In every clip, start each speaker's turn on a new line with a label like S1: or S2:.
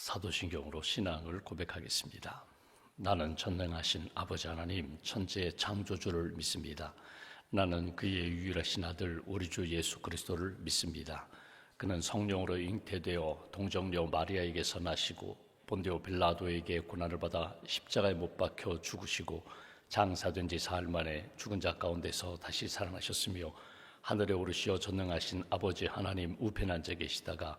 S1: 사도신경으로 신앙을 고백하겠습니다. 나는 전능하신 아버지 하나님 천지의 창조주를 믿습니다. 나는 그의 유일하신 아들 우리 주 예수 그리스도를 믿습니다. 그는 성령으로 잉태되어 동정녀 마리아에게서 나시고 본디오 빌라도에게 고난을 받아 십자가에 못 박혀 죽으시고 장사된 지 사흘 만에 죽은 자 가운데서 다시 살아나셨으며 하늘에 오르시어 전능하신 아버지 하나님 우편에 앉아 계시다가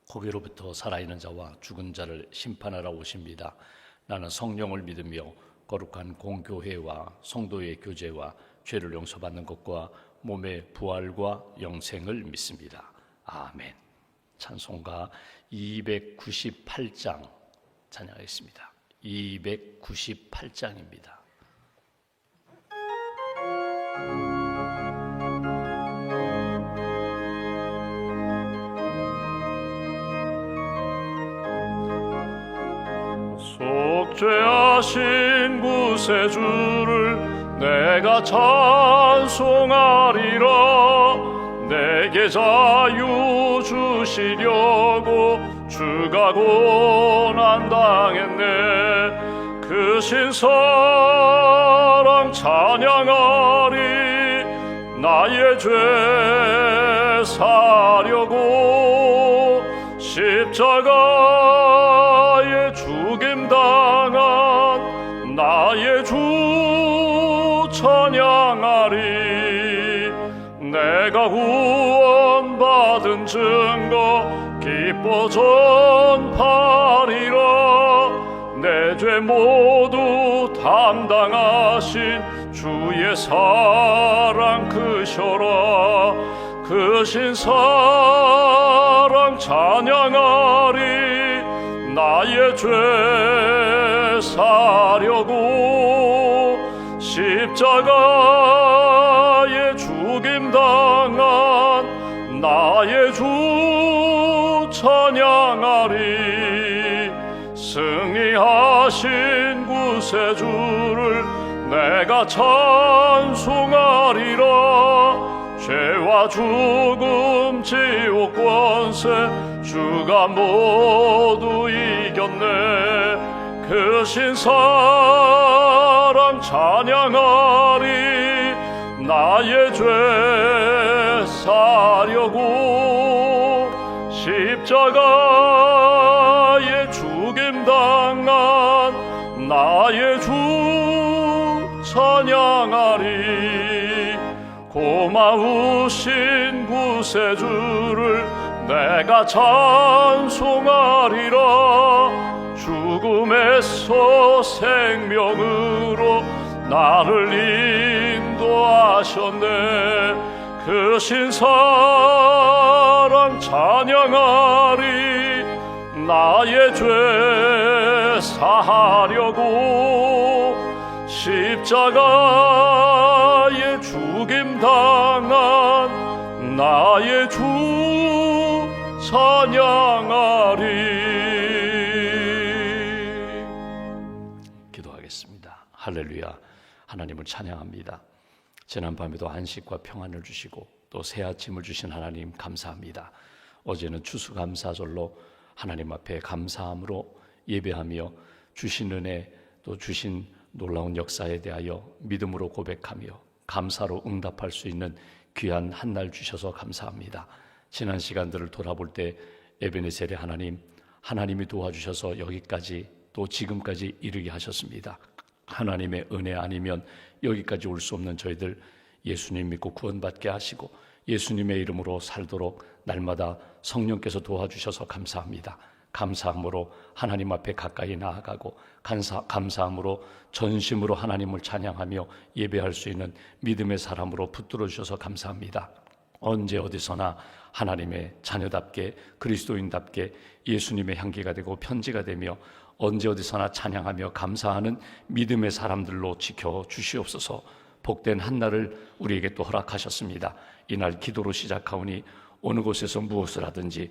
S1: 거기로부터 살아있는 자와 죽은 자를 심판하러 오십니다. 나는 성령을 믿으며 거룩한 공교회와 성도의 교제와 죄를 용서받는 것과 몸의 부활과 영생을 믿습니다. 아멘. 찬송가 298장 찬양하겠습니다. 298장입니다. 속죄하신 구세주를 내가 찬송하리라. 내게 자유 주시려고 주가 고난당했네. 그 신사랑 찬양하리. 나의 죄 사려고 십자가에 죽임당한 나의 주 찬양하리. 내가 구원받은 증거 기뻐 전파리라. 내 죄 모두 담당하신 주의 사랑 크셔라. 그 신사랑 찬양하리. 나의 죄 사려고 십자가에 죽임당한 나의 주 찬양하리. 승리하신 구세주를 내가 찬송하리라. 죄와 죽음 지옥 권세 주가 모두 이겼네. 그 신사랑 찬양하리. 나의 죄 사려고 십자가에 죽임당한 나의 주 찬양하리. 고마우신 구세주를 내가 찬송하리라. 죽음에서 생명으로 나를 인도하셨네. 그 신사랑 찬양하리. 나의 죄 사하려고 십자가에 죽임당한 나의 주 찬양하리. 기도하겠습니다. 할렐루야. 하나님을 찬양합니다. 지난밤에도 안식과 평안을 주시고 또 새 아침을 주신 하나님 감사합니다. 어제는 추수감사절로 하나님 앞에 감사함으로 예배하며 주신 은혜 또 주신 놀라운 역사에 대하여 믿음으로 고백하며 감사로 응답할 수 있는 귀한 한 날 주셔서 감사합니다. 지난 시간들을 돌아볼 때 에베네셀의 하나님, 하나님이 도와주셔서 여기까지 또 지금까지 이르게 하셨습니다. 하나님의 은혜 아니면 여기까지 올 수 없는 저희들 예수님 믿고 구원받게 하시고 예수님의 이름으로 살도록 날마다 성령께서 도와주셔서 감사합니다. 감사함으로 하나님 앞에 가까이 나아가고 감사함으로 전심으로 하나님을 찬양하며 예배할 수 있는 믿음의 사람으로 붙들어 주셔서 감사합니다. 언제 어디서나 하나님의 자녀답게 그리스도인답게 예수님의 향기가 되고 편지가 되며 언제 어디서나 찬양하며 감사하는 믿음의 사람들로 지켜 주시옵소서. 복된 한 날을 우리에게 또 허락하셨습니다. 이날 기도로 시작하오니 어느 곳에서 무엇을 하든지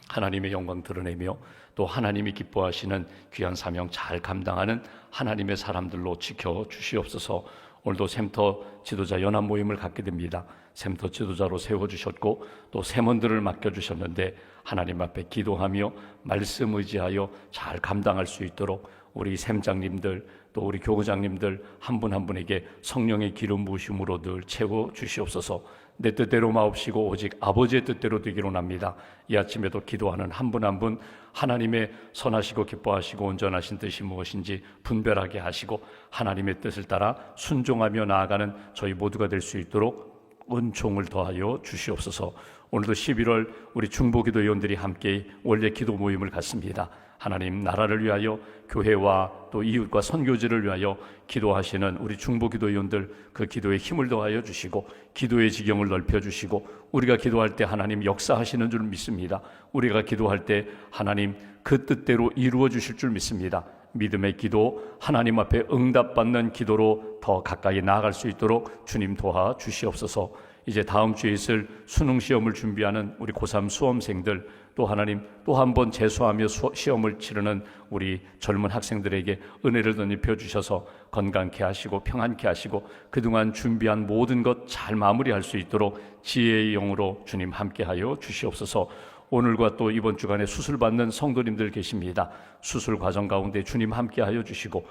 S1: 하나님의 영광 드러내며 또 하나님이 기뻐하시는 귀한 사명 잘 감당하는 하나님의 사람들로 지켜 주시옵소서. 오늘도 샘터 지도자 연합 모임을 갖게 됩니다. 샘터 지도자로 세워주셨고 또 세먼들을 맡겨주셨는데 하나님 앞에 기도하며 말씀 의지하여 잘 감당할 수 있도록 우리 샘장님들 또 우리 교구장님들 한 분 한 분에게 성령의 기름 부으심으로 늘 채워 주시옵소서. 내 뜻대로 마옵시고 오직 아버지의 뜻대로 되기로 납니다. 이 아침에도 기도하는 한 분 한 분 하나님의 선하시고 기뻐하시고 온전하신 뜻이 무엇인지 분별하게 하시고 하나님의 뜻을 따라 순종하며 나아가는 저희 모두가 될 수 있도록 은총을 더하여 주시옵소서. 오늘도 11월 우리 중보기도위원들이 함께 원래 기도 모임을 갖습니다. 하나님 나라를 위하여 교회와 또 이웃과 선교지를 위하여 기도하시는 우리 중보기도위원들 그 기도에 힘을 더하여 주시고 기도의 지경을 넓혀주시고 우리가 기도할 때 하나님 역사하시는 줄 믿습니다. 우리가 기도할 때 하나님 그 뜻대로 이루어 주실 줄 믿습니다. 믿음의 기도, 하나님 앞에 응답받는 기도로 더 가까이 나아갈 수 있도록 주님 도와주시옵소서. 이제 다음 주에 있을 수능 시험을 준비하는 우리 고3 수험생들 또 하나님 또 한 번 재수하며 시험을 치르는 우리 젊은 학생들에게 은혜를 덧입혀 주셔서 건강케 하시고 평안케 하시고 그동안 준비한 모든 것 잘 마무리할 수 있도록 지혜의 영으로 주님 함께하여 주시옵소서. 오늘과 또 이번 주간에 수술받는 성도님들 계십니다. 수술 과정 가운데 주님 함께하여 주시고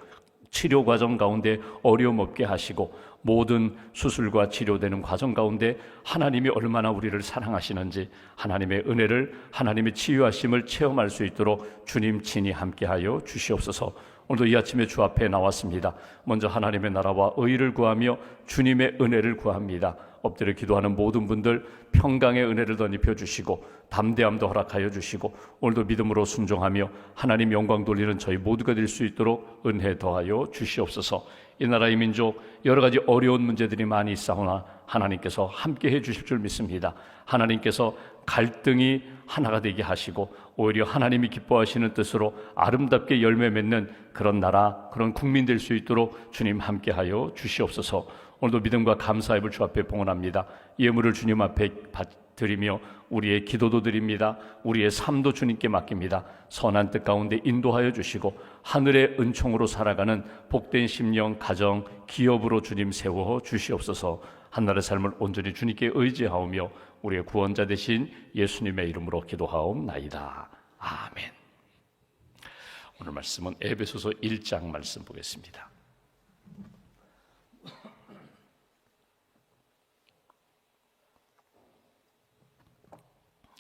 S1: 치료 과정 가운데 어려움 없게 하시고 모든 수술과 치료되는 과정 가운데 하나님이 얼마나 우리를 사랑하시는지 하나님의 은혜를 하나님의 치유하심을 체험할 수 있도록 주님 친히 함께하여 주시옵소서. 오늘도 이 아침에 주 앞에 나왔습니다. 먼저 하나님의 나라와 의를 구하며 주님의 은혜를 구합니다. 엎드려 기도하는 모든 분들 평강의 은혜를 덧입혀 주시고 담대함도 허락하여 주시고 오늘도 믿음으로 순종하며 하나님 영광 돌리는 저희 모두가 될 수 있도록 은혜 더하여 주시옵소서. 이 나라의 민족 여러 가지 어려운 문제들이 많이 있사오나 하나님께서 함께해 주실 줄 믿습니다. 하나님께서 갈등이 하나가 되게 하시고 오히려 하나님이 기뻐하시는 뜻으로 아름답게 열매 맺는 그런 나라, 그런 국민 될 수 있도록 주님 함께하여 주시옵소서. 오늘도 믿음과 감사의 불 주 앞에 봉헌합니다. 예물을 주님 앞에 드리며 우리의 기도도 드립니다. 우리의 삶도 주님께 맡깁니다. 선한 뜻 가운데 인도하여 주시고 하늘의 은총으로 살아가는 복된 심령, 가정, 기업으로 주님 세워 주시옵소서. 한나라의 삶을 온전히 주님께 의지하오며 우리의 구원자 되신 예수님의 이름으로 기도하옵나이다. 아멘. 오늘 말씀은 에베소서 1장 말씀 보겠습니다.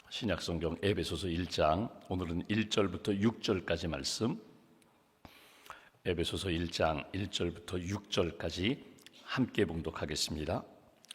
S1: 신약성경 에베소서 1장 오늘은 1절부터 6절까지 말씀 에베소서 1장 1절부터 6절까지 함께 봉독하겠습니다.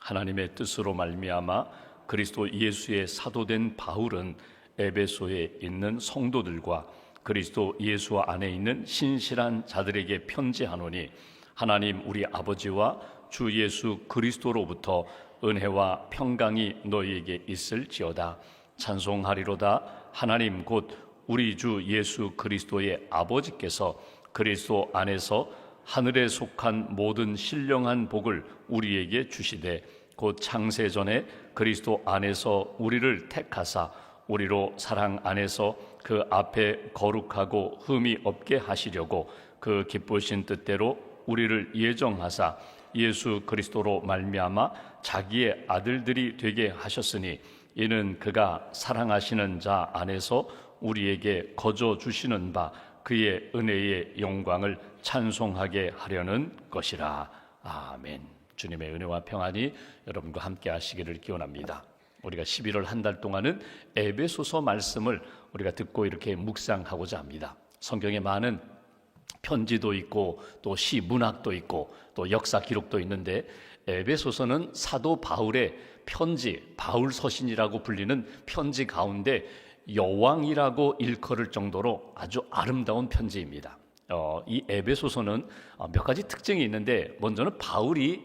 S1: 하나님의 뜻으로 말미암아 그리스도 예수의 사도된 바울은 에베소에 있는 성도들과 그리스도 예수 안에 있는 신실한 자들에게 편지하노니 하나님 우리 아버지와 주 예수 그리스도로부터 은혜와 평강이 너희에게 있을지어다. 찬송하리로다. 하나님 곧 우리 주 예수 그리스도의 아버지께서 그리스도 안에서 하늘에 속한 모든 신령한 복을 우리에게 주시되 곧 창세전에 그리스도 안에서 우리를 택하사 우리로 사랑 안에서 그 앞에 거룩하고 흠이 없게 하시려고 그 기쁘신 뜻대로 우리를 예정하사 예수 그리스도로 말미암아 자기의 아들들이 되게 하셨으니 이는 그가 사랑하시는 자 안에서 우리에게 거저 주시는 바 그의 은혜의 영광을 찬송하게 하려는 것이라. 아멘. 주님의 은혜와 평안이 여러분과 함께 하시기를 기원합니다. 우리가 11월 한 달 동안은 에베소서 말씀을 우리가 듣고 이렇게 묵상하고자 합니다. 성경에 많은 편지도 있고 또 시 문학도 있고 또 역사 기록도 있는데 에베소서는 사도 바울의 편지, 바울 서신이라고 불리는 편지 가운데 여왕이라고 일컬을 정도로 아주 아름다운 편지입니다. 이 에베소서는 몇 가지 특징이 있는데 먼저는 바울이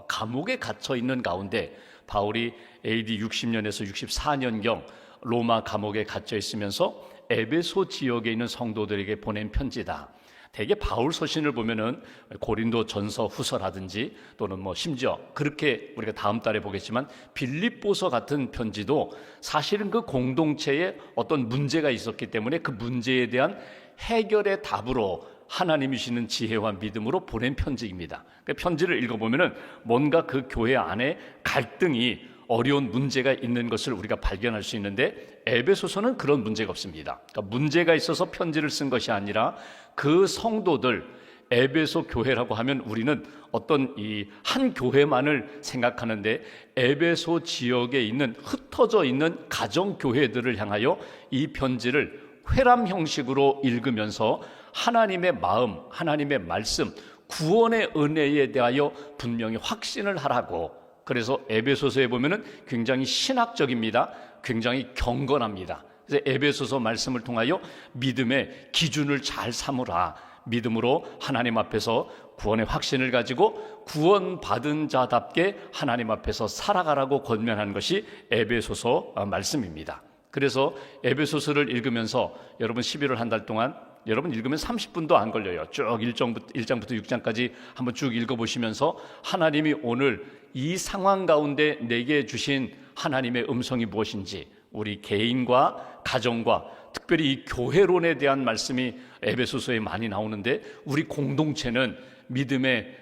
S1: 감옥에 갇혀 있는 가운데 바울이 AD 60년에서 64년경 로마 감옥에 갇혀 있으면서 에베소 지역에 있는 성도들에게 보낸 편지다. 대개 바울 서신을 보면은 고린도 전서 후서라든지 또는 심지어 그렇게 우리가 다음 달에 보겠지만 빌립보서 같은 편지도 사실은 그 공동체에 어떤 문제가 있었기 때문에 그 문제에 대한 해결의 답으로 하나님이 주시는 지혜와 믿음으로 보낸 편지입니다. 그러니까 편지를 읽어보면은 뭔가 그 교회 안에 갈등이 어려운 문제가 있는 것을 우리가 발견할 수 있는데, 에베소서는 그런 문제가 없습니다. 그러니까 문제가 있어서 편지를 쓴 것이 아니라 그 성도들, 에베소 교회라고 하면 우리는 어떤 이 한 교회만을 생각하는데, 에베소 지역에 있는 흩어져 있는 가정 교회들을 향하여 이 편지를 회람 형식으로 읽으면서 하나님의 마음, 하나님의 말씀, 구원의 은혜에 대하여 분명히 확신을 하라고. 그래서 에베소서에 보면은 굉장히 신학적입니다. 굉장히 경건합니다. 그래서 에베소서 말씀을 통하여 믿음의 기준을 잘 삼으라. 믿음으로 하나님 앞에서 구원의 확신을 가지고 구원받은 자답게 하나님 앞에서 살아가라고 권면하는 것이 에베소서 말씀입니다. 그래서 에베소서를 읽으면서 여러분 11월 한 달 동안 여러분 읽으면 30분도 안 걸려요. 쭉 1장부터 6장까지 한번 쭉 읽어보시면서 하나님이 오늘 이 상황 가운데 내게 주신 하나님의 음성이 무엇인지, 우리 개인과 가정과 특별히 이 교회론에 대한 말씀이 에베소서에 많이 나오는데, 우리 공동체는 믿음의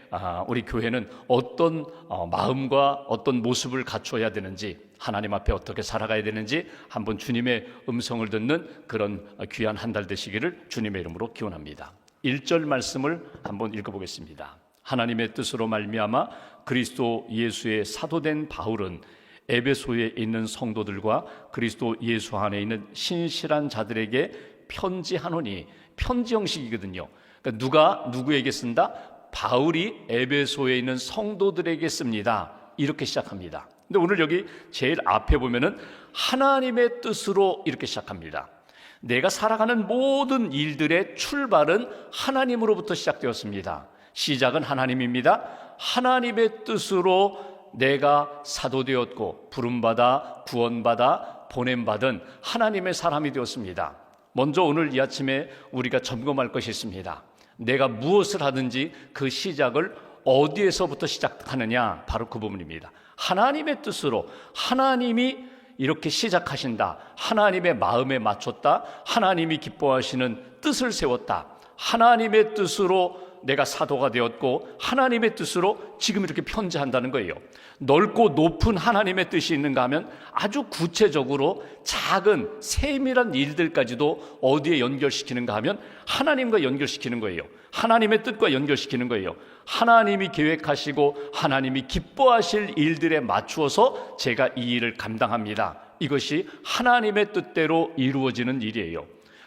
S1: 우리 교회는 어떤 마음과 어떤 모습을 갖춰야 되는지, 하나님 앞에 어떻게 살아가야 되는지 한번 주님의 음성을 듣는 그런 귀한 한 달 되시기를 주님의 이름으로 기원합니다. 1절 말씀을 한번 읽어보겠습니다. 하나님의 뜻으로 말미암아 그리스도 예수의 사도된 바울은 에베소에 있는 성도들과 그리스도 예수 안에 있는 신실한 자들에게 편지하노니, 편지 형식이거든요. 그러니까 누가 누구에게 쓴다? 바울이 에베소에 있는 성도들에게 씁니다. 이렇게 시작합니다. 근데 오늘 여기 제일 앞에 보면은 하나님의 뜻으로 이렇게 시작합니다. 내가 살아가는 모든 일들의 출발은 하나님으로부터 시작되었습니다. 시작은 하나님입니다. 하나님의 뜻으로 내가 사도되었고 부름받아 구원받아 보냄받은 하나님의 사람이 되었습니다. 먼저 오늘 이 아침에 우리가 점검할 것이 있습니다. 내가 무엇을 하든지 그 시작을 어디에서부터 시작하느냐, 바로 그 부분입니다. 하나님의 뜻으로, 하나님이 이렇게 시작하신다, 하나님의 마음에 맞췄다, 하나님이 기뻐하시는 뜻을 세웠다, 하나님의 뜻으로 내가 사도가 되었고 하나님의 뜻으로 지금 이렇게 편지한다는 거예요. 넓고 높은 하나님의 뜻이 있는가 하면 아주 구체적으로 작은 세밀한 일들까지도 어디에 연결시키는가 하면 하나님과 연결시키는 거예요. 하나님의 뜻과 연결시키는 거예요. 하나님이 계획하시고 하나님이 기뻐하실 일들에 맞추어서 제가 이 일을 감당합니다. 이것이 하나님의 뜻대로 이루어지는 일이에요.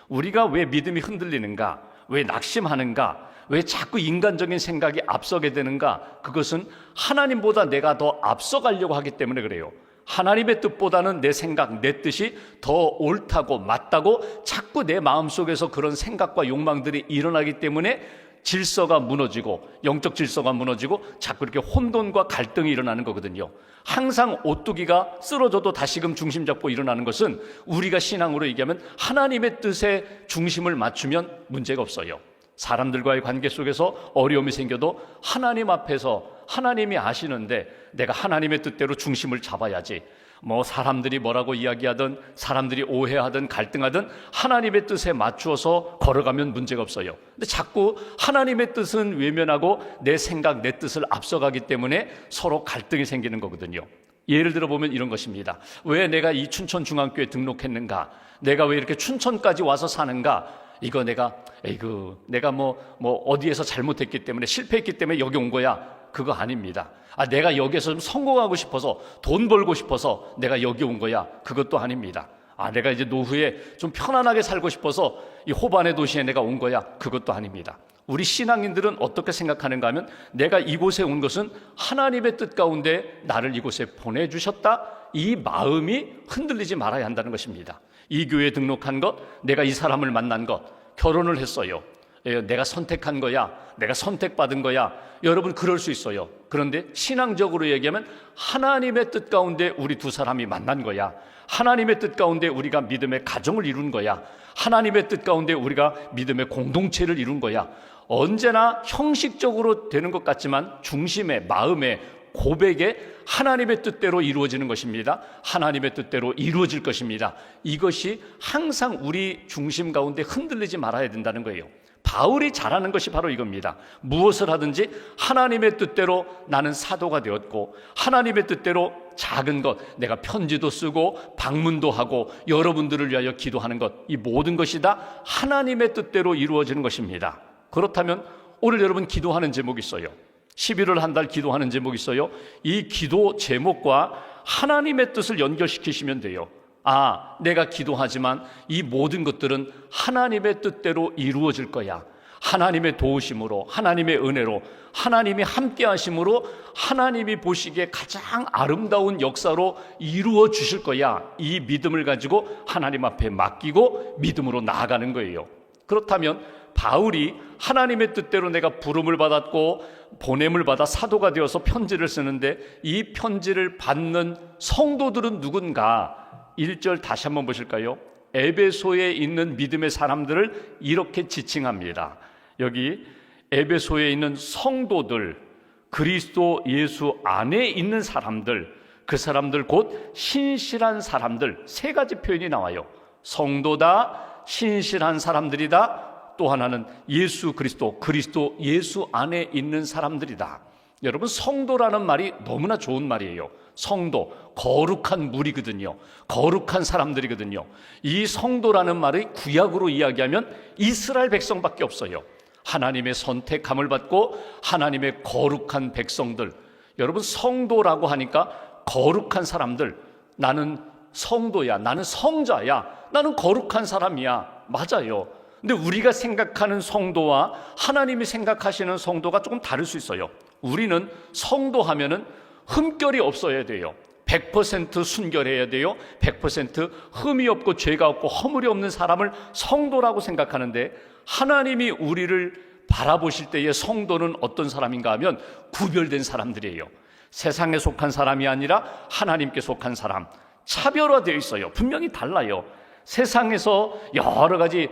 S1: 우리가 왜 믿음이 흔들리는가, 왜 낙심하는가, 왜 자꾸 인간적인 생각이 앞서게 되는가? 그것은 하나님보다 내가 더 앞서가려고 하기 때문에 그래요. 하나님의 뜻보다는 내 생각, 내 뜻이 더 옳다고 맞다고 자꾸 내 마음속에서 그런 생각과 욕망들이 일어나기 때문에 질서가 무너지고, 영적 질서가 무너지고 자꾸 이렇게 혼돈과 갈등이 일어나는 거거든요. 항상 오뚜기가 쓰러져도 다시금 중심 잡고 일어나는 것은, 우리가 신앙으로 얘기하면 하나님의 뜻에 중심을 맞추면 문제가 없어요. 사람들과의 관계 속에서 어려움이 생겨도 하나님 앞에서 하나님이 아시는데 내가 하나님의 뜻대로 중심을 잡아야지, 뭐 사람들이 뭐라고 이야기하든 사람들이 오해하든 갈등하든 하나님의 뜻에 맞추어서 걸어가면 문제가 없어요. 근데 자꾸 하나님의 뜻은 외면하고 내 생각, 내 뜻을 앞서가기 때문에 서로 갈등이 생기는 거거든요. 예를 들어 보면 이런 것입니다. 왜 내가 이 춘천중앙교회에 등록했는가? 내가 왜 이렇게 춘천까지 와서 사는가? 이거 내가 뭐 어디에서 잘못했기 때문에, 실패했기 때문에 여기 온 거야. 그거 아닙니다. 내가 여기에서 좀 성공하고 싶어서, 돈 벌고 싶어서 내가 여기 온 거야. 그것도 아닙니다. 내가 이제 노후에 좀 편안하게 살고 싶어서 이 호반의 도시에 내가 온 거야. 그것도 아닙니다. 우리 신앙인들은 어떻게 생각하는가 하면, 내가 이곳에 온 것은 하나님의 뜻 가운데 나를 이곳에 보내주셨다, 이 마음이 흔들리지 말아야 한다는 것입니다. 이 교회에 등록한 것, 내가 이 사람을 만난 것, 결혼을 했어요. 내가 선택한 거야, 내가 선택받은 거야. 여러분, 그럴 수 있어요. 그런데 신앙적으로 얘기하면 하나님의 뜻 가운데 우리 두 사람이 만난 거야. 하나님의 뜻 가운데 우리가 믿음의 가정을 이룬 거야. 하나님의 뜻 가운데 우리가 믿음의 공동체를 이룬 거야. 언제나 형식적으로 되는 것 같지만 중심의 마음의 고백에 하나님의 뜻대로 이루어지는 것입니다. 하나님의 뜻대로 이루어질 것입니다. 이것이 항상 우리 중심 가운데 흔들리지 말아야 된다는 거예요. 바울이 잘하는 것이 바로 이겁니다. 무엇을 하든지 하나님의 뜻대로 나는 사도가 되었고, 하나님의 뜻대로 작은 것, 내가 편지도 쓰고 방문도 하고 여러분들을 위하여 기도하는 것, 이 모든 것이 다 하나님의 뜻대로 이루어지는 것입니다. 그렇다면 오늘 여러분 기도하는 제목이 있어요. 11월 한 달 기도하는 제목이 있어요. 이 기도 제목과 하나님의 뜻을 연결시키시면 돼요. 아, 내가 기도하지만 이 모든 것들은 하나님의 뜻대로 이루어질 거야. 하나님의 도우심으로, 하나님의 은혜로, 하나님이 함께 하심으로 하나님이 보시기에 가장 아름다운 역사로 이루어 주실 거야. 이 믿음을 가지고 하나님 앞에 맡기고 믿음으로 나아가는 거예요. 그렇다면 바울이 하나님의 뜻대로 내가 부름을 받았고 보냄을 받아 사도가 되어서 편지를 쓰는데, 이 편지를 받는 성도들은 누군가? 1절 다시 한번 보실까요? 에베소에 있는 믿음의 사람들을 이렇게 지칭합니다. 여기 에베소에 있는 성도들, 그리스도 예수 안에 있는 사람들, 그 사람들 곧 신실한 사람들, 세 가지 표현이 나와요. 성도다, 신실한 사람들이다, 또 하나는 예수 그리스도, 그리스도 예수 안에 있는 사람들이다. 여러분, 성도라는 말이 너무나 좋은 말이에요. 성도, 거룩한 무리거든요. 거룩한 사람들이거든요. 이 성도라는 말이 구약으로 이야기하면 이스라엘 백성밖에 없어요. 하나님의 선택함을 받고 하나님의 거룩한 백성들. 여러분, 성도라고 하니까 거룩한 사람들, 나는 성도야, 나는 성자야, 나는 거룩한 사람이야. 맞아요. 근데 우리가 생각하는 성도와 하나님이 생각하시는 성도가 조금 다를 수 있어요. 우리는 성도 하면은 흠결이 없어야 돼요. 100% 순결해야 돼요. 100% 흠이 없고 죄가 없고 허물이 없는 사람을 성도라고 생각하는데, 하나님이 우리를 바라보실 때의 성도는 어떤 사람인가 하면 구별된 사람들이에요. 세상에 속한 사람이 아니라 하나님께 속한 사람. 차별화되어 있어요. 분명히 달라요. 세상에서 여러 가지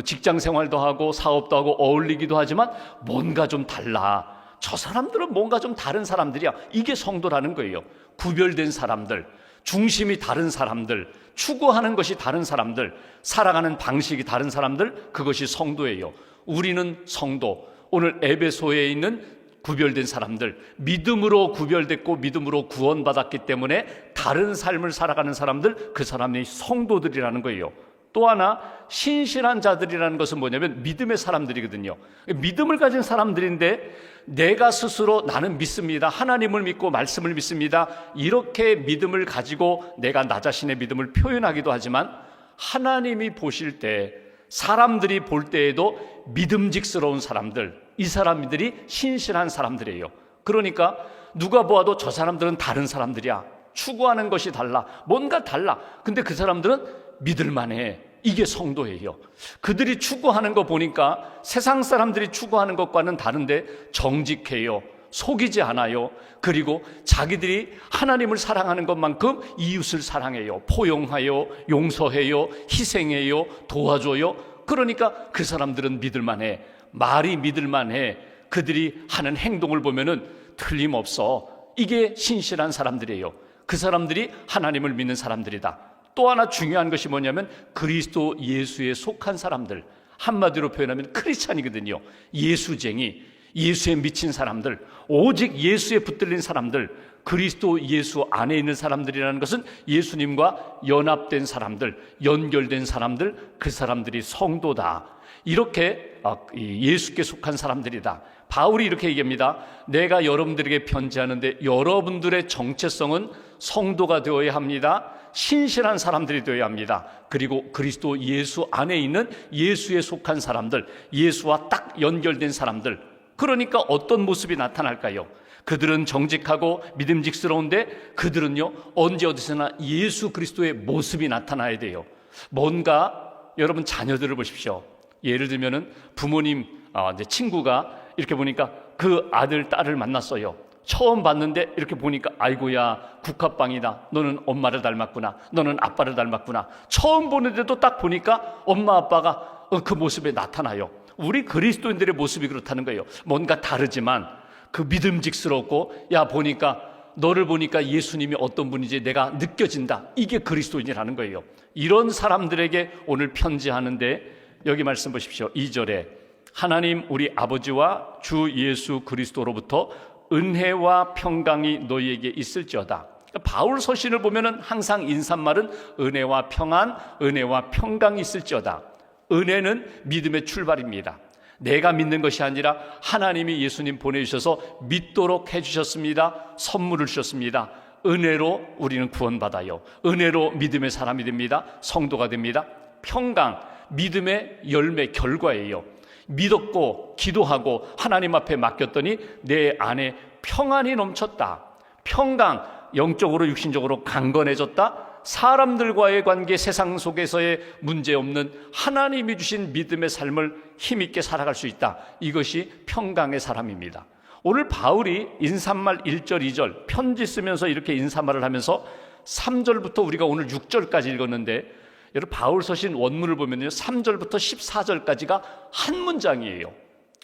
S1: 직장 생활도 하고 사업도 하고 어울리기도 하지만 뭔가 좀 달라. 저 사람들은 뭔가 좀 다른 사람들이야. 이게 성도라는 거예요. 구별된 사람들, 중심이 다른 사람들, 추구하는 것이 다른 사람들, 살아가는 방식이 다른 사람들, 그것이 성도예요. 우리는 성도, 오늘 에베소에 있는 구별된 사람들, 믿음으로 구별됐고 믿음으로 구원받았기 때문에 다른 삶을 살아가는 사람들, 그 사람이 성도들이라는 거예요. 또 하나, 신실한 자들이라는 것은 뭐냐면 믿음의 사람들이거든요. 믿음을 가진 사람들인데, 내가 스스로 나는 믿습니다, 하나님을 믿고 말씀을 믿습니다, 이렇게 믿음을 가지고 내가 나 자신의 믿음을 표현하기도 하지만, 하나님이 보실 때, 사람들이 볼 때에도 믿음직스러운 사람들, 이 사람들이 신실한 사람들이에요. 그러니까 누가 보아도 저 사람들은 다른 사람들이야, 추구하는 것이 달라, 뭔가 달라. 근데 그 사람들은 믿을만해. 이게 성도예요. 그들이 추구하는 거 보니까 세상 사람들이 추구하는 것과는 다른데 정직해요. 속이지 않아요. 그리고 자기들이 하나님을 사랑하는 것만큼 이웃을 사랑해요. 포용하여, 용서해요, 희생해요, 도와줘요. 그러니까 그 사람들은 믿을만해. 말이 믿을만해. 그들이 하는 행동을 보면은 틀림없어. 이게 신실한 사람들이에요. 그 사람들이 하나님을 믿는 사람들이다. 또 하나 중요한 것이 뭐냐면 그리스도 예수에 속한 사람들, 한마디로 표현하면 크리스찬이거든요. 예수쟁이, 예수에 미친 사람들, 오직 예수에 붙들린 사람들, 그리스도 예수 안에 있는 사람들이라는 것은 예수님과 연합된 사람들, 연결된 사람들, 그 사람들이 성도다. 이렇게 예수께 속한 사람들이다. 바울이 이렇게 얘기합니다. 내가 여러분들에게 편지하는데 여러분들의 정체성은 성도가 되어야 합니다. 신실한 사람들이 되어야 합니다. 그리고 그리스도 예수 안에 있는 예수에 속한 사람들, 예수와 딱 연결된 사람들. 그러니까 어떤 모습이 나타날까요? 그들은 정직하고 믿음직스러운데 그들은요, 언제 어디서나 예수 그리스도의 모습이 나타나야 돼요. 뭔가 여러분 자녀들을 보십시오. 예를 들면은 부모님 이제 친구가 이렇게 보니까 그 아들 딸을 만났어요. 처음 봤는데 이렇게 보니까 아이고야 국화빵이다, 너는 엄마를 닮았구나, 너는 아빠를 닮았구나. 처음 보는데도 딱 보니까 엄마 아빠가 그 모습에 나타나요. 우리 그리스도인들의 모습이 그렇다는 거예요. 뭔가 다르지만 그 믿음직스럽고, 야 보니까 너를 보니까 예수님이 어떤 분인지 내가 느껴진다. 이게 그리스도인이라는 거예요. 이런 사람들에게 오늘 편지하는데 여기 말씀 보십시오. 2절에 하나님 우리 아버지와 주 예수 그리스도로부터 은혜와 평강이 너희에게 있을지어다. 바울 서신을 보면은 항상 인사말은 은혜와 평안, 은혜와 평강이 있을지어다. 은혜는 믿음의 출발입니다. 내가 믿는 것이 아니라 하나님이 예수님 보내주셔서 믿도록 해주셨습니다. 선물을 주셨습니다. 은혜로 우리는 구원받아요. 은혜로 믿음의 사람이 됩니다. 성도가 됩니다. 평강, 믿음의 열매, 결과예요. 믿었고 기도하고 하나님 앞에 맡겼더니 내 안에 평안이 넘쳤다. 평강, 영적으로 육신적으로 강건해졌다. 사람들과의 관계, 세상 속에서의 문제없는 하나님이 주신 믿음의 삶을 힘있게 살아갈 수 있다. 이것이 평강의 사람입니다. 오늘 바울이 인사말 1절, 2절 편지 쓰면서 이렇게 인사말을 하면서 3절부터 우리가 오늘 6절까지 읽었는데, 여러분 바울 서신 원문을 보면요 3절부터 14절까지가 한 문장이에요.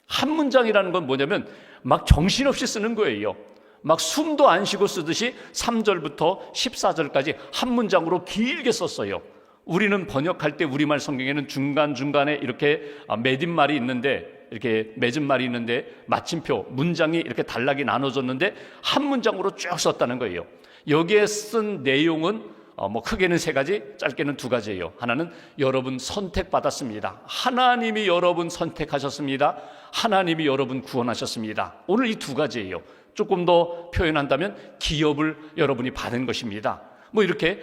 S1: 한 문장이라는 건 뭐냐면 막 정신없이 쓰는 거예요. 막 숨도 안 쉬고 쓰듯이 3절부터 14절까지 한 문장으로 길게 썼어요. 우리는 번역할 때 우리말 성경에는 중간중간에 이렇게 맺은 말이 있는데, 이렇게 맺은 말이 있는데 마침표, 문장이 이렇게 단락이 나눠졌는데 한 문장으로 쭉 썼다는 거예요. 여기에 쓴 내용은 크게는 3가지, 짧게는 2가지예요. 하나는 여러분 선택받았습니다. 하나님이 여러분 선택하셨습니다. 하나님이 여러분 구원하셨습니다. 오늘 이 2가지예요. 조금 더 표현한다면 기업을 여러분이 받은 것입니다. 이렇게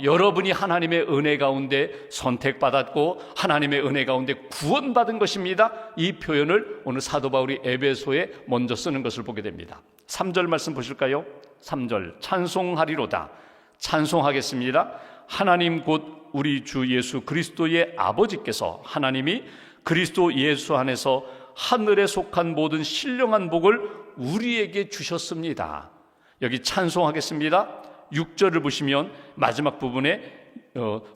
S1: 여러분이 하나님의 은혜 가운데 선택받았고 하나님의 은혜 가운데 구원받은 것입니다. 이 표현을 오늘 사도 바울이 에베소에 먼저 쓰는 것을 보게 됩니다. 3절 말씀 보실까요? 3절 찬송하리로다. 찬송하겠습니다. 하나님 곧 우리 주 예수 그리스도의 아버지께서 하나님이 그리스도 예수 안에서 하늘에 속한 모든 신령한 복을 우리에게 주셨습니다. 여기 찬송하겠습니다. 6절을 보시면 마지막 부분에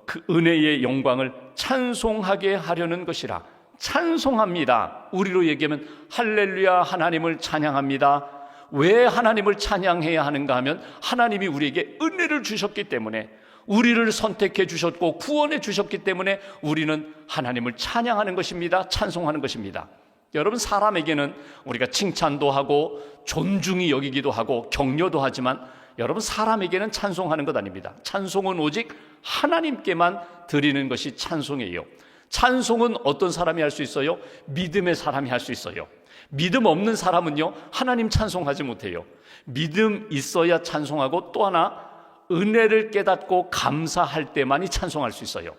S1: 그 은혜의 영광을 찬송하게 하려는 것이라. 찬송합니다. 우리로 얘기하면 할렐루야, 하나님을 찬양합니다. 왜 하나님을 찬양해야 하는가 하면 하나님이 우리에게 은혜를 주셨기 때문에, 우리를 선택해 주셨고 구원해 주셨기 때문에 우리는 하나님을 찬양하는 것입니다. 찬송하는 것입니다. 여러분, 사람에게는 우리가 칭찬도 하고 존중이 여기기도 하고 격려도 하지만, 여러분 사람에게는 찬송하는 것 아닙니다. 찬송은 오직 하나님께만 드리는 것이 찬송이에요. 찬송은 어떤 사람이 할 수 있어요? 믿음의 사람이 할 수 있어요. 믿음 없는 사람은요 하나님 찬송하지 못해요. 믿음 있어야 찬송하고, 또 하나 은혜를 깨닫고 감사할 때만이 찬송할 수 있어요.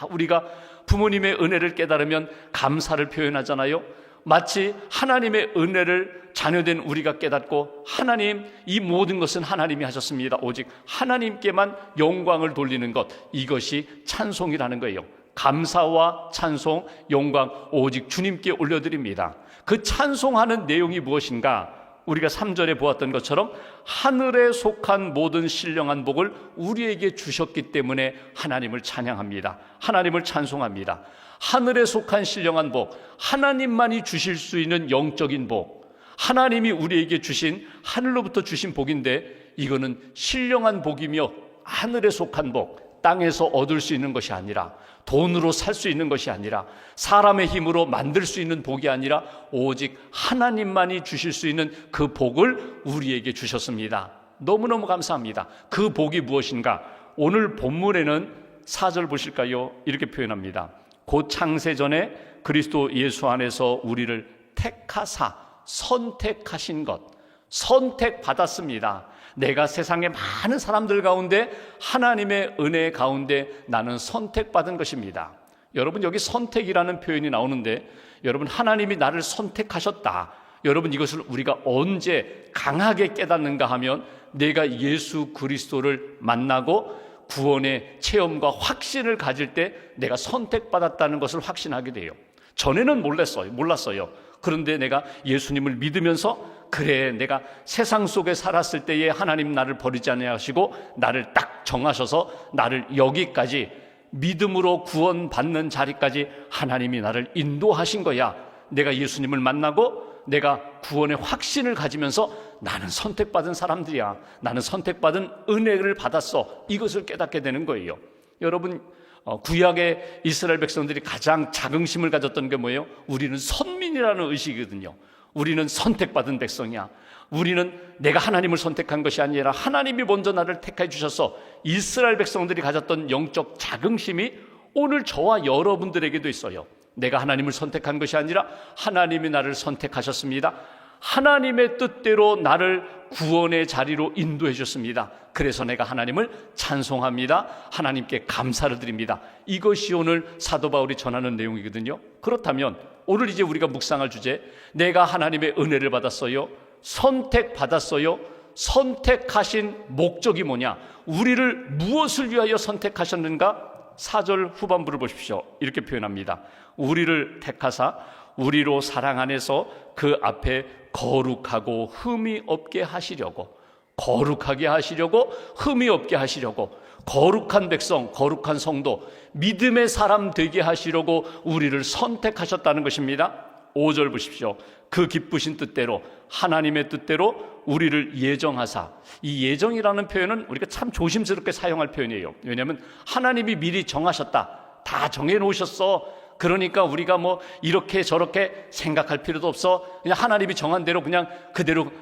S1: 우리가 부모님의 은혜를 깨달으면 감사를 표현하잖아요. 마치 하나님의 은혜를 자녀된 우리가 깨닫고, 하나님, 이 모든 것은 하나님이 하셨습니다. 오직 하나님께만 영광을 돌리는 것, 이것이 찬송이라는 거예요. 감사와 찬송, 영광 오직 주님께 올려드립니다. 그 찬송하는 내용이 무엇인가? 우리가 3절에 보았던 것처럼 하늘에 속한 모든 신령한 복을 우리에게 주셨기 때문에 하나님을 찬양합니다. 하나님을 찬송합니다. 하늘에 속한 신령한 복, 하나님만이 주실 수 있는 영적인 복, 하나님이 우리에게 주신, 하늘로부터 주신 복인데, 이거는 신령한 복이며 하늘에 속한 복, 땅에서 얻을 수 있는 것이 아니라, 돈으로 살 수 있는 것이 아니라, 사람의 힘으로 만들 수 있는 복이 아니라 오직 하나님만이 주실 수 있는 그 복을 우리에게 주셨습니다. 너무너무 감사합니다. 그 복이 무엇인가? 오늘 본문에는 4절 보실까요? 이렇게 표현합니다. 곧 창세전에 그리스도 예수 안에서 우리를 택하사 선택하신 것, 선택받았습니다. 내가 세상의 많은 사람들 가운데 하나님의 은혜 가운데 나는 선택받은 것입니다. 여러분, 여기 선택이라는 표현이 나오는데, 여러분 하나님이 나를 선택하셨다. 여러분, 이것을 우리가 언제 강하게 깨닫는가 하면, 내가 예수 그리스도를 만나고 구원의 체험과 확신을 가질 때 내가 선택받았다는 것을 확신하게 돼요. 전에는 몰랐어요. 그런데 내가 예수님을 믿으면서, 그래, 내가 세상 속에 살았을 때에 하나님 나를 버리지 아니하시고 나를 딱 정하셔서 나를 여기까지 믿음으로 구원받는 자리까지 하나님이 나를 인도하신 거야. 내가 예수님을 만나고 내가 구원의 확신을 가지면서 나는 선택받은 사람들이야. 나는 선택받은 은혜를 받았어. 이것을 깨닫게 되는 거예요. 여러분, 구약의 이스라엘 백성들이 가장 자긍심을 가졌던 게 뭐예요? 우리는 선민이라는 의식이거든요. 우리는 선택받은 백성이야. 우리는 내가 하나님을 선택한 것이 아니라 하나님이 먼저 나를 택해 주셔서, 이스라엘 백성들이 가졌던 영적 자긍심이 오늘 저와 여러분들에게도 있어요. 내가 하나님을 선택한 것이 아니라 하나님이 나를 선택하셨습니다. 하나님의 뜻대로 나를 구원의 자리로 인도해 주셨습니다. 그래서 내가 하나님을 찬송합니다. 하나님께 감사를 드립니다. 이것이 오늘 사도 바울이 전하는 내용이거든요. 그렇다면 오늘 이제 우리가 묵상할 주제, 내가 하나님의 은혜를 받았어요, 선택받았어요. 선택하신 목적이 뭐냐? 우리를 무엇을 위하여 선택하셨는가? 4절 후반부를 보십시오. 이렇게 표현합니다. 우리를 택하사 우리로 사랑 안에서 그 앞에 거룩하고 흠이 없게 하시려고, 거룩하게 하시려고, 흠이 없게 하시려고, 거룩한 백성, 거룩한 성도, 믿음의 사람 되게 하시려고 우리를 선택하셨다는 것입니다. 5절 보십시오. 그 기쁘신 뜻대로, 하나님의 뜻대로 우리를 예정하사. 이 예정이라는 표현은 우리가 참 조심스럽게 사용할 표현이에요. 왜냐하면 하나님이 미리 정하셨다, 다 정해놓으셨어. 그러니까 우리가 뭐 이렇게 저렇게 생각할 필요도 없어. 그냥 하나님이 정한 대로 그냥 그대로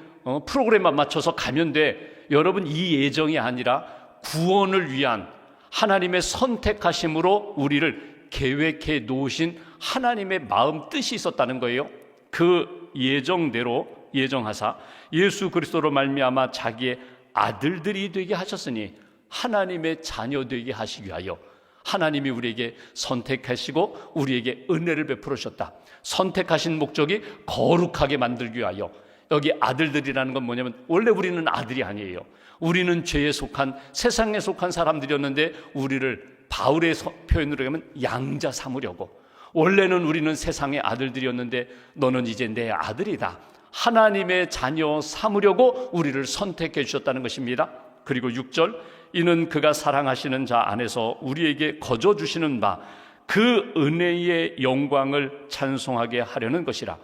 S1: 프로그램만 맞춰서 가면 돼. 여러분, 이 예정이 아니라 구원을 위한 하나님의 선택하심으로 우리를 계획해 놓으신 하나님의 마음 뜻이 있었다는 거예요. 그 예정대로 예정하사 예수 그리스도로 말미암아 자기의 아들들이 되게 하셨으니, 하나님의 자녀 되게 하시기 위하여 하나님이 우리에게 선택하시고 우리에게 은혜를 베풀어 주셨다. 선택하신 목적이 거룩하게 만들기 위하여. 여기 아들들이라는 건 뭐냐면, 원래 우리는 아들이 아니에요. 우리는 죄에 속한, 세상에 속한 사람들이었는데 우리를 바울의 표현으로 하면 양자 삼으려고. 원래는 우리는 세상의 아들들이었는데 너는 이제 내 아들이다, 하나님의 자녀 삼으려고 우리를 선택해 주셨다는 것입니다. 그리고 6절, 이는 그가 사랑하시는 자 안에서 우리에게 거저 주시는 바 그 은혜의 영광을 찬송하게 하려는 것이라.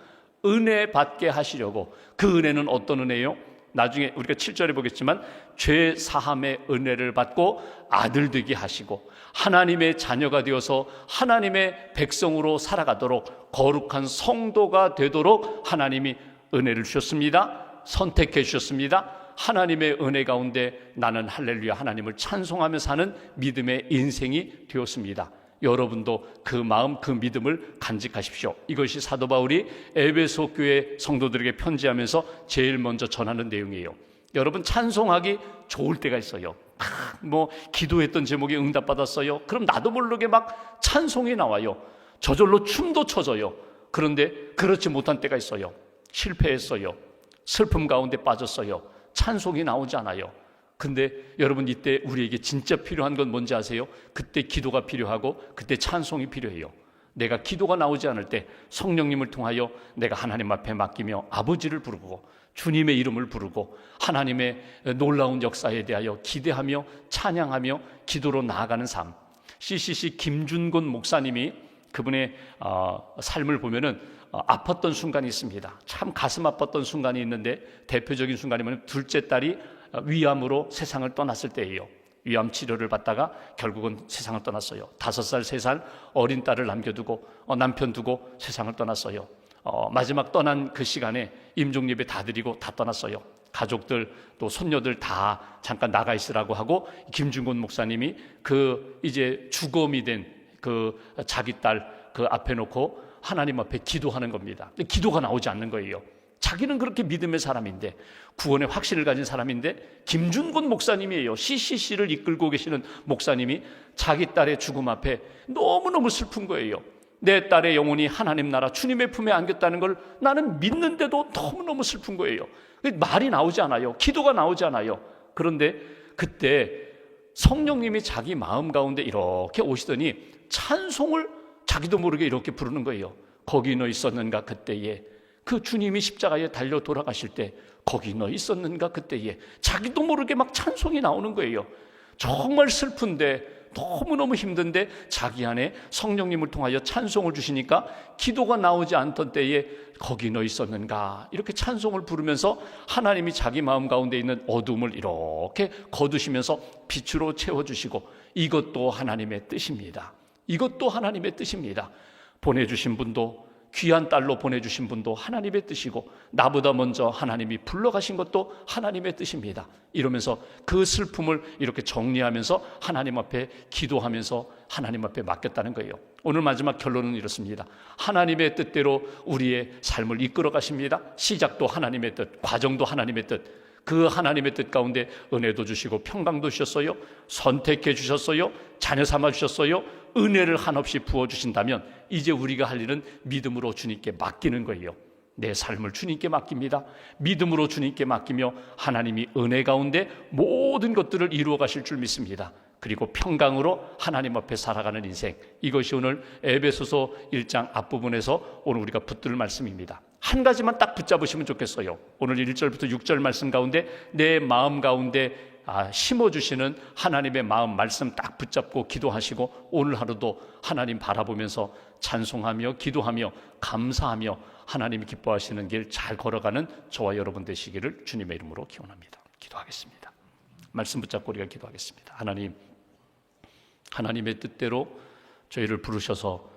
S1: 은혜 받게 하시려고. 그 은혜는 어떤 은혜요? 나중에 우리가 7절에 보겠지만, 죄 사함의 은혜를 받고 아들 되게 하시고 하나님의 자녀가 되어서 하나님의 백성으로 살아가도록, 거룩한 성도가 되도록 하나님이 은혜를 주셨습니다. 선택해 주셨습니다. 하나님의 은혜 가운데 나는 할렐루야 하나님을 찬송하며 사는 믿음의 인생이 되었습니다. 여러분도 그 마음, 그 믿음을 간직하십시오. 이것이 사도 바울이 에베소 교회 성도들에게 편지하면서 제일 먼저 전하는 내용이에요. 여러분, 찬송하기 좋을 때가 있어요. 뭐 기도했던 제목이 응답받았어요. 그럼 나도 모르게 막 찬송이 나와요. 저절로 춤도 춰져요. 그런데 그렇지 못한 때가 있어요. 실패했어요. 슬픔 가운데 빠졌어요. 찬송이 나오지 않아요. 근데 여러분, 이때 우리에게 진짜 필요한 건 뭔지 아세요? 그때 기도가 필요하고 그때 찬송이 필요해요. 내가 기도가 나오지 않을 때 성령님을 통하여 내가 하나님 앞에 맡기며 아버지를 부르고 주님의 이름을 부르고 하나님의 놀라운 역사에 대하여 기대하며 찬양하며 기도로 나아가는 삶. CCC 김준곤 목사님이 그분의 삶을 보면은 아팠던 순간이 있습니다. 참 가슴 아팠던 순간이 있는데, 대표적인 순간이 뭐냐면 둘째 딸이 위암으로 세상을 떠났을 때예요. 위암 치료를 받다가 결국은 세상을 떠났어요. 5살, 3살 어린 딸을 남겨두고 남편 두고 세상을 떠났어요. 마지막 떠난 그 시간에 임종예배 다 드리고 다 떠났어요. 가족들 또 손녀들 다 잠깐 나가 있으라고 하고, 김준곤 목사님이 그 이제 주검이 된 그 자기 딸 그 앞에 놓고 하나님 앞에 기도하는 겁니다. 기도가 나오지 않는 거예요. 자기는 그렇게 믿음의 사람인데, 구원의 확신을 가진 사람인데, 김준곤 목사님이에요. CCC를 이끌고 계시는 목사님이 자기 딸의 죽음 앞에 너무너무 슬픈 거예요. 내 딸의 영혼이 하나님 나라 주님의 품에 안겼다는 걸 나는 믿는데도 너무너무 슬픈 거예요. 말이 나오지 않아요. 기도가 나오지 않아요. 그런데 그때 성령님이 자기 마음 가운데 이렇게 오시더니 찬송을 자기도 모르게 이렇게 부르는 거예요. 거기 너 있었는가 그때에, 그 주님이 십자가에 달려 돌아가실 때 거기 너 있었는가 그때에, 자기도 모르게 막 찬송이 나오는 거예요. 정말 슬픈데, 너무너무 힘든데 자기 안에 성령님을 통하여 찬송을 주시니까 기도가 나오지 않던 때에 거기 너 있었는가 이렇게 찬송을 부르면서 하나님이 자기 마음 가운데 있는 어둠을 이렇게 거두시면서 빛으로 채워주시고, 이것도 하나님의 뜻입니다. 이것도 하나님의 뜻입니다. 보내주신 분도, 귀한 딸로 보내주신 분도 하나님의 뜻이고, 나보다 먼저 하나님이 불러가신 것도 하나님의 뜻입니다. 이러면서 그 슬픔을 이렇게 정리하면서 하나님 앞에 기도하면서 하나님 앞에 맡겼다는 거예요. 오늘 마지막 결론은 이렇습니다. 하나님의 뜻대로 우리의 삶을 이끌어 가십니다. 시작도 하나님의 뜻, 과정도 하나님의 뜻. 그 하나님의 뜻 가운데 은혜도 주시고 평강도 주셨어요. 선택해 주셨어요. 자녀 삼아 주셨어요. 은혜를 한없이 부어주신다면 이제 우리가 할 일은 믿음으로 주님께 맡기는 거예요. 내 삶을 주님께 맡깁니다. 믿음으로 주님께 맡기며 하나님이 은혜 가운데 모든 것들을 이루어 가실 줄 믿습니다. 그리고 평강으로 하나님 앞에 살아가는 인생, 이것이 오늘 에베소서 1장 앞부분에서 오늘 우리가 붙들 말씀입니다. 한 가지만 딱 붙잡으시면 좋겠어요. 오늘 1절부터 6절 말씀 가운데 내 마음 가운데 심어주시는 하나님의 마음 말씀 딱 붙잡고 기도하시고, 오늘 하루도 하나님 바라보면서 찬송하며 기도하며 감사하며 하나님이 기뻐하시는 길 잘 걸어가는 저와 여러분 되시기를 주님의 이름으로 기원합니다. 기도하겠습니다. 말씀 붙잡고 우리가 기도하겠습니다. 하나님, 하나님의 뜻대로 저희를 부르셔서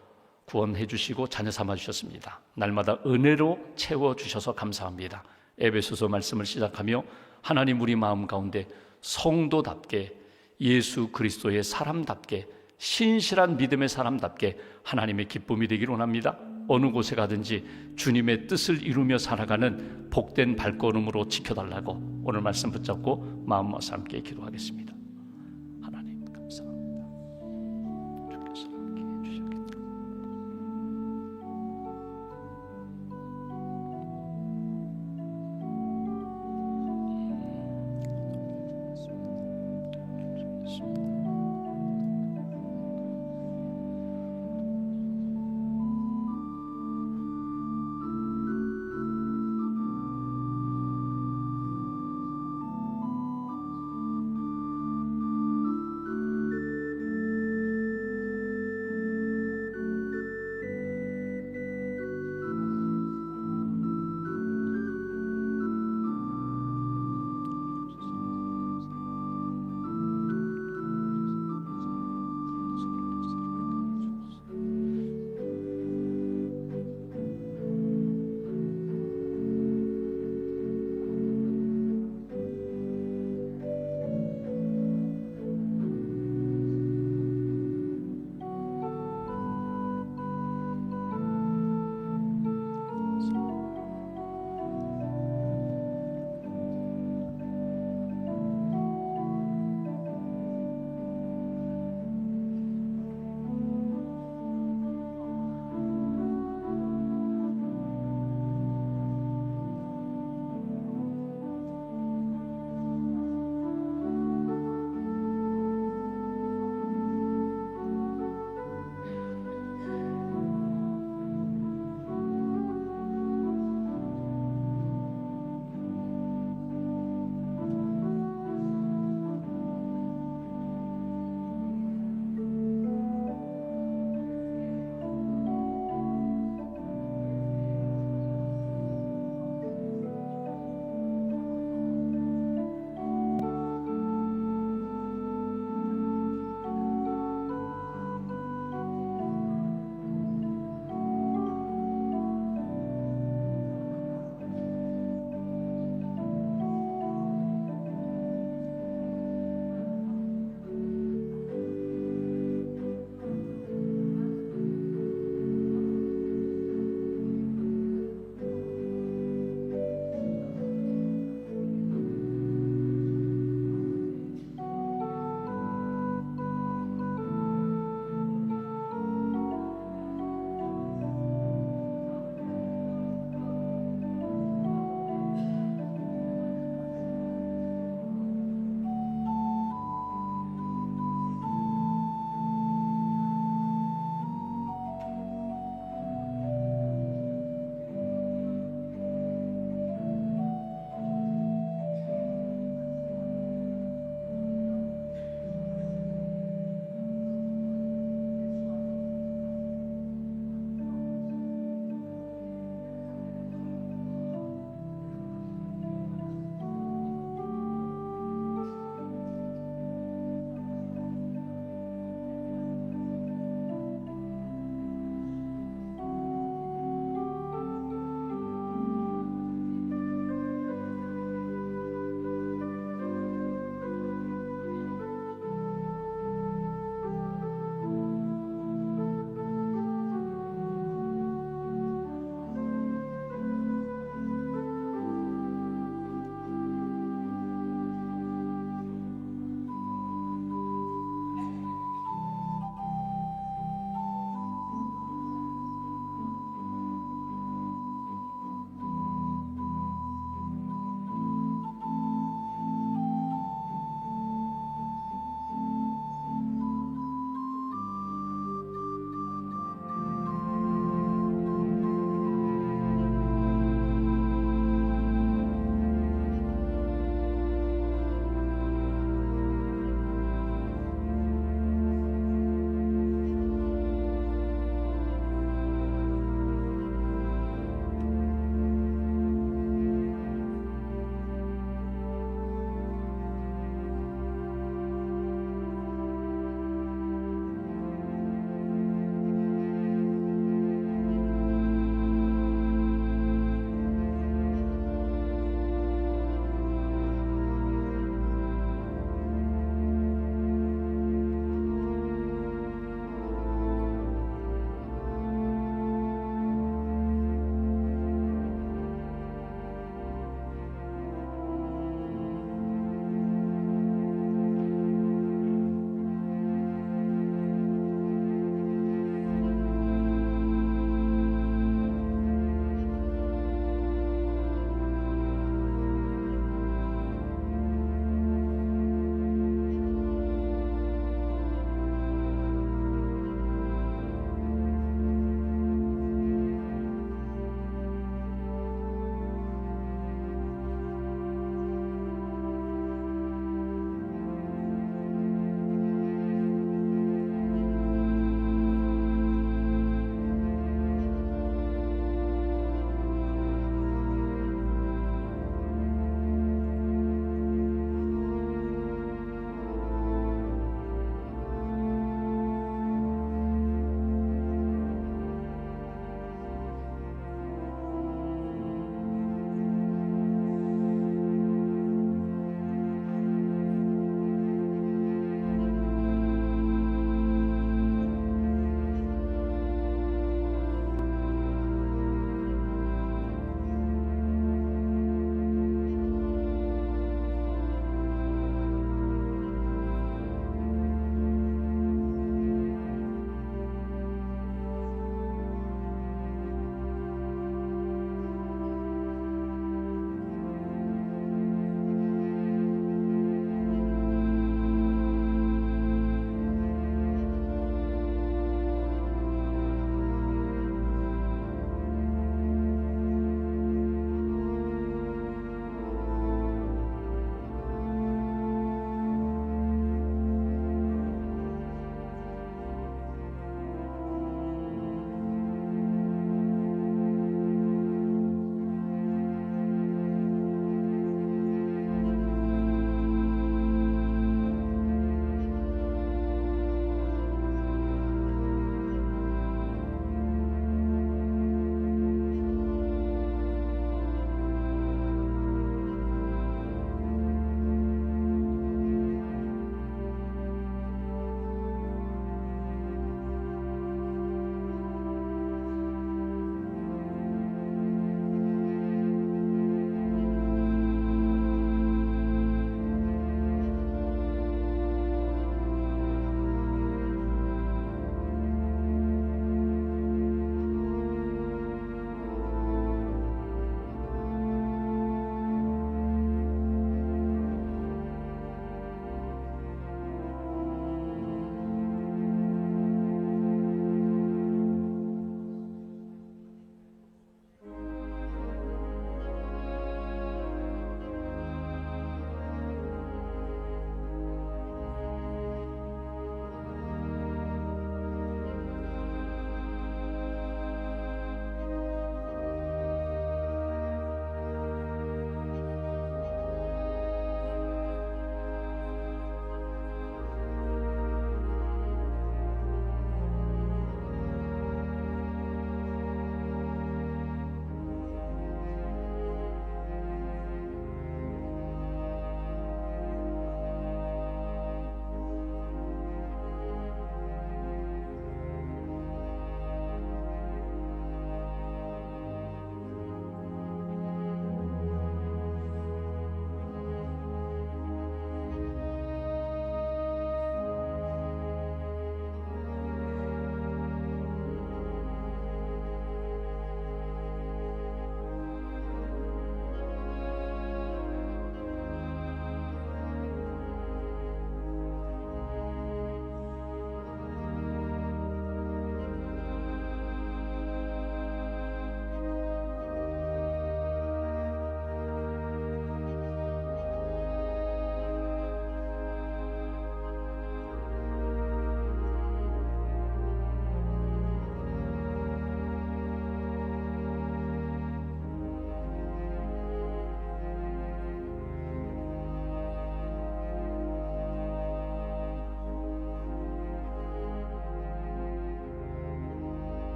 S1: 구원해 주시고 자녀 삼아 주셨습니다. 날마다 은혜로 채워주셔서 감사합니다. 에베소서 말씀을 시작하며 하나님, 우리 마음 가운데 성도답게, 예수 그리스도의 사람답게, 신실한 믿음의 사람답게 하나님의 기쁨이 되기를 원합니다. 어느 곳에 가든지 주님의 뜻을 이루며 살아가는 복된 발걸음으로 지켜달라고 오늘 말씀 붙잡고 마음 모아서 함께 기도하겠습니다.